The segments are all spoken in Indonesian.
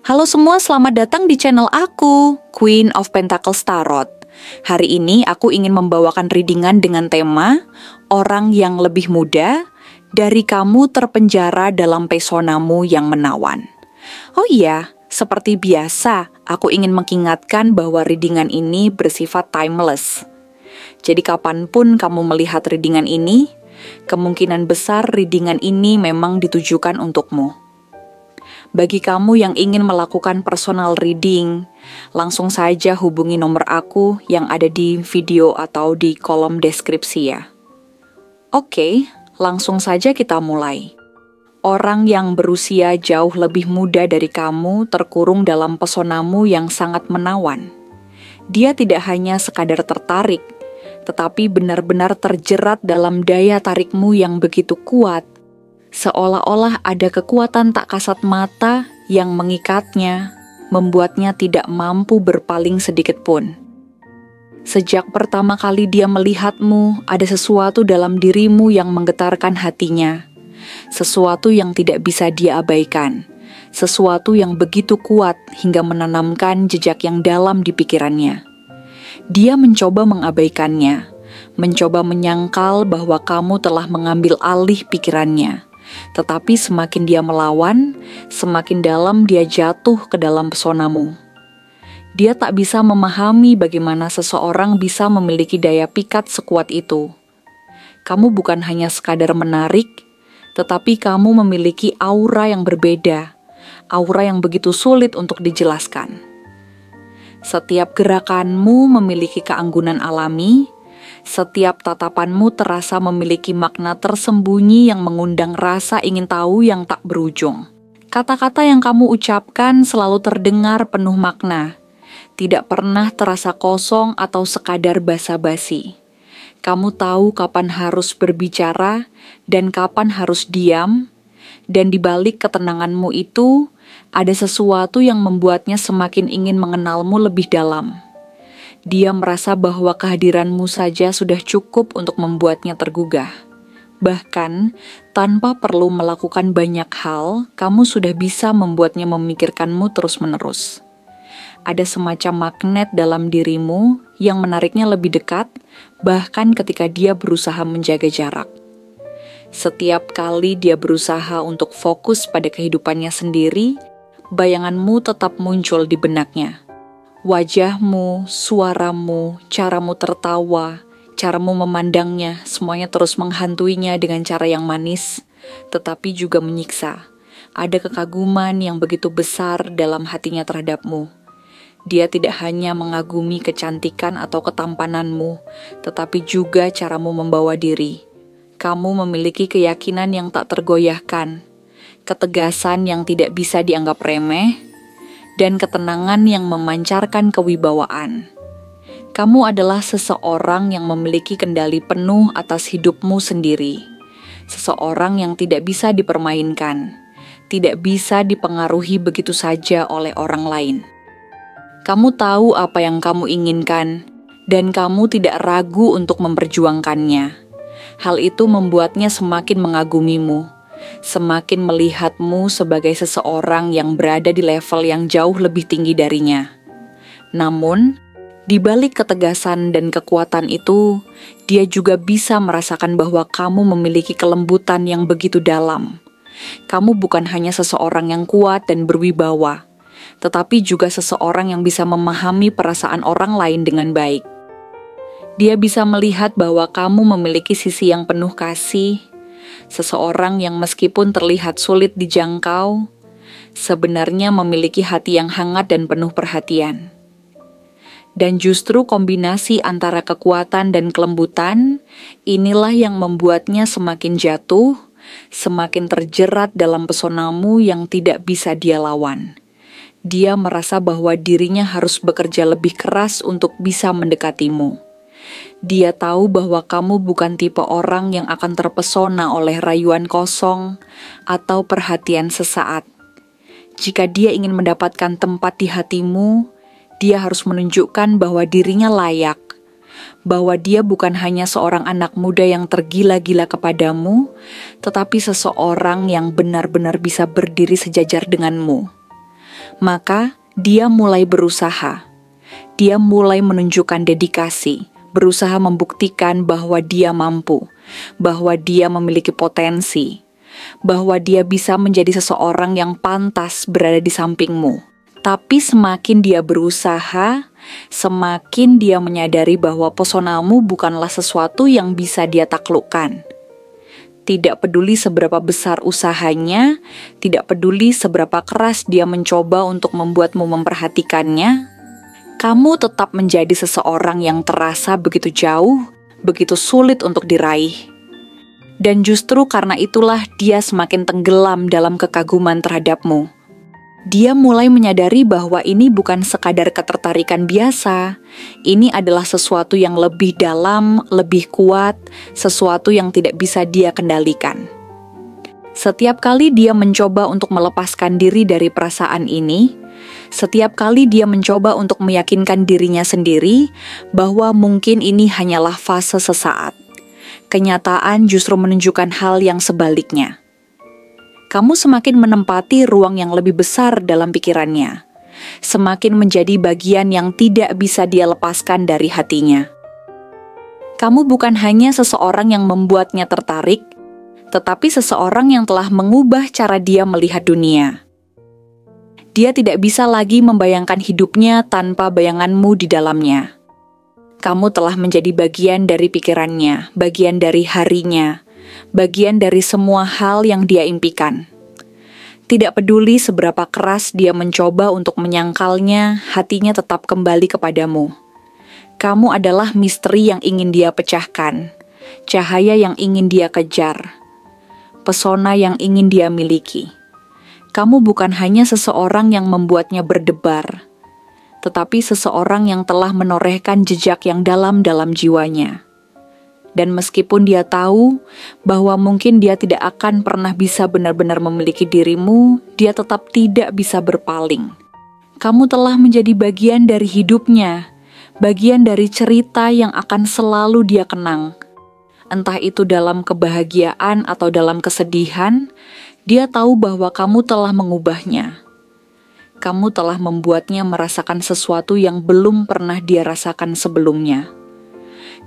Halo semua, selamat datang di channel aku, Queen of Pentacles Tarot. Hari ini aku ingin membawakan readingan dengan tema orang yang lebih muda dari kamu terpenjara dalam pesonamu yang menawan. Oh iya, seperti biasa, aku ingin mengingatkan bahwa readingan ini bersifat timeless. Jadi kapanpun kamu melihat readingan ini, kemungkinan besar readingan ini memang ditujukan untukmu. Bagi kamu yang ingin melakukan personal reading, langsung saja hubungi nomor aku yang ada di video atau di kolom deskripsi ya. Oke, langsung saja kita mulai. Orang yang berusia jauh lebih muda dari kamu terkurung dalam pesonamu yang sangat menawan. Dia tidak hanya sekadar tertarik, tetapi benar-benar terjerat dalam daya tarikmu yang begitu kuat. Seolah-olah ada kekuatan tak kasat mata yang mengikatnya, membuatnya tidak mampu berpaling sedikit pun. Sejak pertama kali dia melihatmu, ada sesuatu dalam dirimu yang menggetarkan hatinya. Sesuatu yang tidak bisa dia abaikan. Sesuatu yang begitu kuat hingga menanamkan jejak yang dalam di pikirannya. Dia mencoba mengabaikannya, mencoba menyangkal bahwa kamu telah mengambil alih pikirannya. Tetapi semakin dia melawan, semakin dalam dia jatuh ke dalam pesonamu. Dia tak bisa memahami bagaimana seseorang bisa memiliki daya pikat sekuat itu. Kamu bukan hanya sekadar menarik, tetapi kamu memiliki aura yang berbeda, aura yang begitu sulit untuk dijelaskan. Setiap gerakanmu memiliki keanggunan alami. Setiap tatapanmu terasa memiliki makna tersembunyi yang mengundang rasa ingin tahu yang tak berujung. Kata-kata yang kamu ucapkan selalu terdengar penuh makna, tidak pernah terasa kosong atau sekadar basa-basi. Kamu tahu kapan harus berbicara dan kapan harus diam, dan di balik ketenanganmu itu, ada sesuatu yang membuatnya semakin ingin mengenalmu lebih dalam. Dia merasa bahwa kehadiranmu saja sudah cukup untuk membuatnya tergugah. Bahkan, tanpa perlu melakukan banyak hal, kamu sudah bisa membuatnya memikirkanmu terus-menerus. Ada semacam magnet dalam dirimu yang menariknya lebih dekat, bahkan ketika dia berusaha menjaga jarak. Setiap kali dia berusaha untuk fokus pada kehidupannya sendiri, bayanganmu tetap muncul di benaknya. Wajahmu, suaramu, caramu tertawa, caramu memandangnya, semuanya terus menghantuinya dengan cara yang manis, tetapi juga menyiksa. Ada kekaguman yang begitu besar dalam hatinya terhadapmu. Dia tidak hanya mengagumi kecantikan atau ketampananmu, tetapi juga caramu membawa diri. Kamu memiliki keyakinan yang tak tergoyahkan, ketegasan yang tidak bisa dianggap remeh, dan ketenangan yang memancarkan kewibawaan. Kamu adalah seseorang yang memiliki kendali penuh atas hidupmu sendiri. Seseorang yang tidak bisa dipermainkan, tidak bisa dipengaruhi begitu saja oleh orang lain. Kamu tahu apa yang kamu inginkan, dan kamu tidak ragu untuk memperjuangkannya. Hal itu membuatnya semakin mengagumimu, semakin melihatmu sebagai seseorang yang berada di level yang jauh lebih tinggi darinya. Namun, di balik ketegasan dan kekuatan itu, dia juga bisa merasakan bahwa kamu memiliki kelembutan yang begitu dalam. Kamu bukan hanya seseorang yang kuat dan berwibawa, tetapi juga seseorang yang bisa memahami perasaan orang lain dengan baik. Dia bisa melihat bahwa kamu memiliki sisi yang penuh kasih, seseorang yang meskipun terlihat sulit dijangkau, sebenarnya memiliki hati yang hangat dan penuh perhatian. Dan justru kombinasi antara kekuatan dan kelembutan, inilah yang membuatnya semakin jatuh, semakin terjerat dalam pesonamu yang tidak bisa dia lawan. Dia merasa bahwa dirinya harus bekerja lebih keras untuk bisa mendekatimu. Dia tahu bahwa kamu bukan tipe orang yang akan terpesona oleh rayuan kosong atau perhatian sesaat. Jika dia ingin mendapatkan tempat di hatimu, dia harus menunjukkan bahwa dirinya layak, bahwa dia bukan hanya seorang anak muda yang tergila-gila kepadamu, tetapi seseorang yang benar-benar bisa berdiri sejajar denganmu. Maka dia mulai berusaha. Dia mulai menunjukkan dedikasi, berusaha membuktikan bahwa dia mampu, bahwa dia memiliki potensi, bahwa dia bisa menjadi seseorang yang pantas berada di sampingmu. Tapi semakin dia berusaha, semakin dia menyadari bahwa pesonamu bukanlah sesuatu yang bisa dia taklukkan. Tidak peduli seberapa besar usahanya, tidak peduli seberapa keras dia mencoba untuk membuatmu memperhatikannya, kamu tetap menjadi seseorang yang terasa begitu jauh, begitu sulit untuk diraih. Dan justru karena itulah dia semakin tenggelam dalam kekaguman terhadapmu. Dia mulai menyadari bahwa ini bukan sekadar ketertarikan biasa. Ini adalah sesuatu yang lebih dalam, lebih kuat, sesuatu yang tidak bisa dia kendalikan. Setiap kali dia mencoba untuk melepaskan diri dari perasaan ini, setiap kali dia mencoba untuk meyakinkan dirinya sendiri bahwa mungkin ini hanyalah fase sesaat, kenyataan justru menunjukkan hal yang sebaliknya. Kamu semakin menempati ruang yang lebih besar dalam pikirannya, semakin menjadi bagian yang tidak bisa dia lepaskan dari hatinya. Kamu bukan hanya seseorang yang membuatnya tertarik, tetapi seseorang yang telah mengubah cara dia melihat dunia. Dia tidak bisa lagi membayangkan hidupnya tanpa bayanganmu di dalamnya. Kamu telah menjadi bagian dari pikirannya, bagian dari harinya, bagian dari semua hal yang dia impikan. Tidak peduli seberapa keras dia mencoba untuk menyangkalnya, hatinya tetap kembali kepadamu. Kamu adalah misteri yang ingin dia pecahkan, cahaya yang ingin dia kejar, pesona yang ingin dia miliki. Kamu bukan hanya seseorang yang membuatnya berdebar, tetapi seseorang yang telah menorehkan jejak yang dalam jiwanya. Dan meskipun dia tahu bahwa mungkin dia tidak akan pernah bisa benar-benar memiliki dirimu, dia tetap tidak bisa berpaling. Kamu telah menjadi bagian dari hidupnya, bagian dari cerita yang akan selalu dia kenang. Entah itu dalam kebahagiaan atau dalam kesedihan, dia tahu bahwa kamu telah mengubahnya. Kamu telah membuatnya merasakan sesuatu yang belum pernah dia rasakan sebelumnya.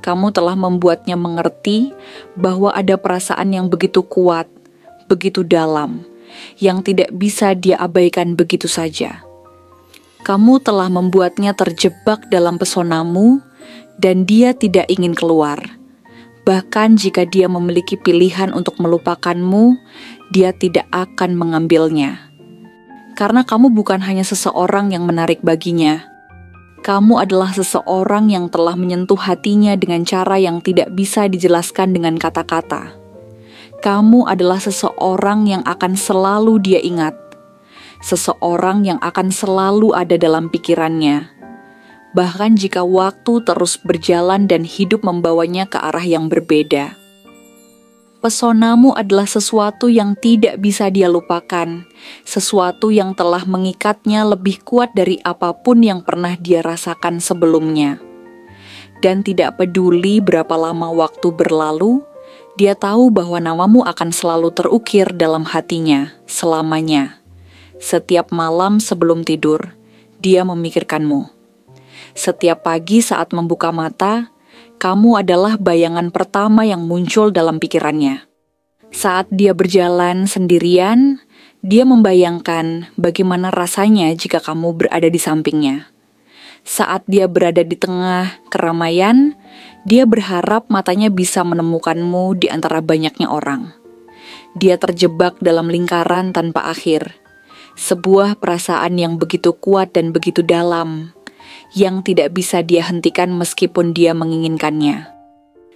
Kamu telah membuatnya mengerti bahwa ada perasaan yang begitu kuat, begitu dalam, yang tidak bisa dia abaikan begitu saja. Kamu telah membuatnya terjebak dalam pesonamu, dan dia tidak ingin keluar. Bahkan jika dia memiliki pilihan untuk melupakanmu, dia tidak akan mengambilnya. Karena kamu bukan hanya seseorang yang menarik baginya. Kamu adalah seseorang yang telah menyentuh hatinya dengan cara yang tidak bisa dijelaskan dengan kata-kata. Kamu adalah seseorang yang akan selalu dia ingat. Seseorang yang akan selalu ada dalam pikirannya. Bahkan jika waktu terus berjalan dan hidup membawanya ke arah yang berbeda. Pesonamu adalah sesuatu yang tidak bisa dia lupakan, sesuatu yang telah mengikatnya lebih kuat dari apapun yang pernah dia rasakan sebelumnya. Dan tidak peduli berapa lama waktu berlalu, dia tahu bahwa namamu akan selalu terukir dalam hatinya, selamanya. Setiap malam sebelum tidur, dia memikirkanmu. Setiap pagi saat membuka mata, kamu adalah bayangan pertama yang muncul dalam pikirannya. Saat dia berjalan sendirian, dia membayangkan bagaimana rasanya jika kamu berada di sampingnya. Saat dia berada di tengah keramaian, dia berharap matanya bisa menemukanmu di antara banyaknya orang. Dia terjebak dalam lingkaran tanpa akhir. Sebuah perasaan yang begitu kuat dan begitu dalam, yang tidak bisa dia hentikan meskipun dia menginginkannya.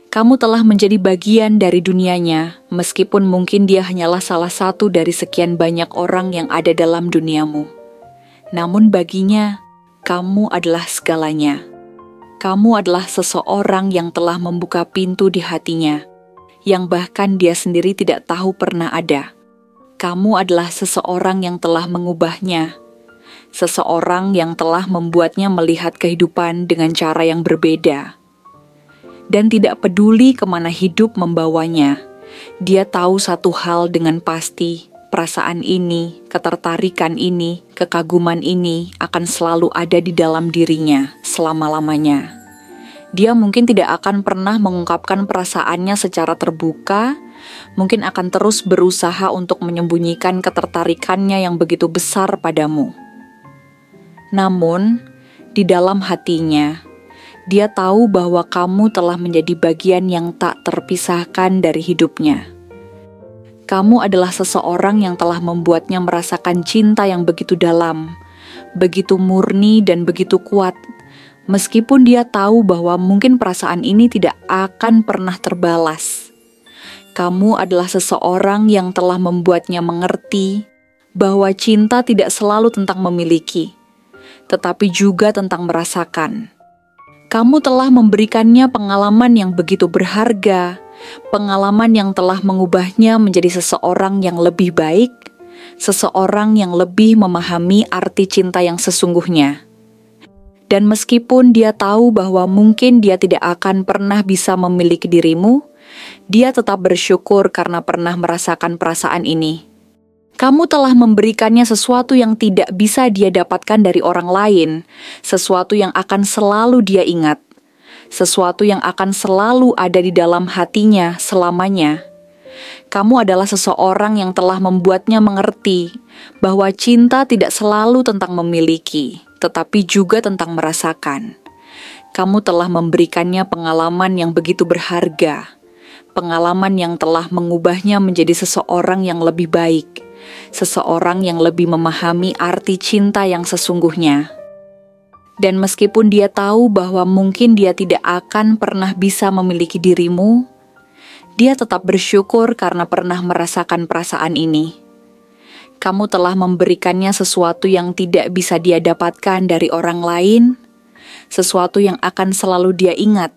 Kamu telah menjadi bagian dari dunianya, meskipun mungkin dia hanyalah salah satu dari sekian banyak orang yang ada dalam duniamu. Namun baginya, kamu adalah segalanya. Kamu adalah seseorang yang telah membuka pintu di hatinya, yang bahkan dia sendiri tidak tahu pernah ada. Kamu adalah seseorang yang telah mengubahnya, seseorang yang telah membuatnya melihat kehidupan dengan cara yang berbeda. Dan tidak peduli kemana hidup membawanya, dia tahu satu hal dengan pasti perasaan ini, ketertarikan ini, kekaguman ini akan selalu ada di dalam dirinya selama-lamanya. Dia mungkin tidak akan pernah mengungkapkan perasaannya secara terbuka, mungkin akan terus berusaha untuk menyembunyikan ketertarikannya yang begitu besar padamu. Namun, di dalam hatinya, dia tahu bahwa kamu telah menjadi bagian yang tak terpisahkan dari hidupnya. Kamu adalah seseorang yang telah membuatnya merasakan cinta yang begitu dalam, begitu murni dan begitu kuat, meskipun dia tahu bahwa mungkin perasaan ini tidak akan pernah terbalas. Kamu adalah seseorang yang telah membuatnya mengerti bahwa cinta tidak selalu tentang memiliki, tetapi juga tentang merasakan. Kamu telah memberikannya pengalaman yang begitu berharga, pengalaman yang telah mengubahnya menjadi seseorang yang lebih baik, seseorang yang lebih memahami arti cinta yang sesungguhnya. Dan meskipun dia tahu bahwa mungkin dia tidak akan pernah bisa memiliki dirimu, dia tetap bersyukur karena pernah merasakan perasaan ini. Kamu telah memberikannya sesuatu yang tidak bisa dia dapatkan dari orang lain, sesuatu yang akan selalu dia ingat, sesuatu yang akan selalu ada di dalam hatinya selamanya. Kamu adalah seseorang yang telah membuatnya mengerti bahwa cinta tidak selalu tentang memiliki, tetapi juga tentang merasakan. Kamu telah memberikannya pengalaman yang begitu berharga, pengalaman yang telah mengubahnya menjadi seseorang yang lebih baik, seseorang yang lebih memahami arti cinta yang sesungguhnya. Dan meskipun dia tahu bahwa mungkin dia tidak akan pernah bisa memiliki dirimu, dia tetap bersyukur karena pernah merasakan perasaan ini. Kamu telah memberikannya sesuatu yang tidak bisa dia dapatkan dari orang lain, sesuatu yang akan selalu dia ingat,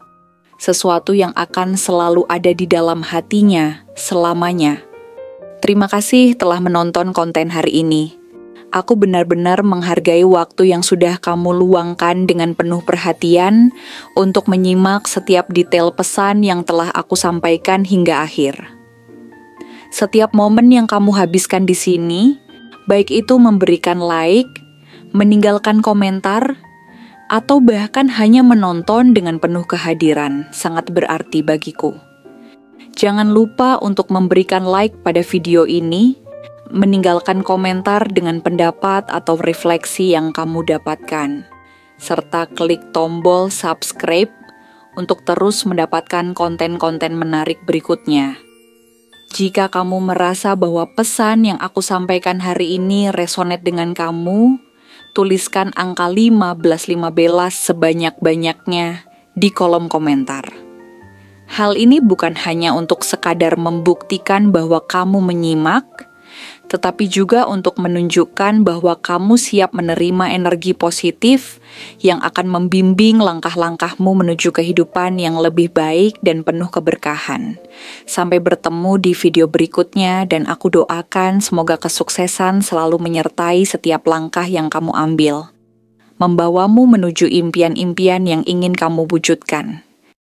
sesuatu yang akan selalu ada di dalam hatinya selamanya. Terima kasih telah menonton konten hari ini. Aku benar-benar menghargai waktu yang sudah kamu luangkan dengan penuh perhatian untuk menyimak setiap detail pesan yang telah aku sampaikan hingga akhir. Setiap momen yang kamu habiskan di sini, baik itu memberikan like, meninggalkan komentar, atau bahkan hanya menonton dengan penuh kehadiran, sangat berarti bagiku. Jangan lupa untuk memberikan like pada video ini, meninggalkan komentar dengan pendapat atau refleksi yang kamu dapatkan, serta klik tombol subscribe untuk terus mendapatkan konten-konten menarik berikutnya. Jika kamu merasa bahwa pesan yang aku sampaikan hari ini resonate dengan kamu, tuliskan angka 1515 sebanyak-banyaknya di kolom komentar. Hal ini bukan hanya untuk sekadar membuktikan bahwa kamu menyimak, tetapi juga untuk menunjukkan bahwa kamu siap menerima energi positif yang akan membimbing langkah-langkahmu menuju kehidupan yang lebih baik dan penuh keberkahan. Sampai bertemu di video berikutnya, dan aku doakan semoga kesuksesan selalu menyertai setiap langkah yang kamu ambil, membawamu menuju impian-impian yang ingin kamu wujudkan.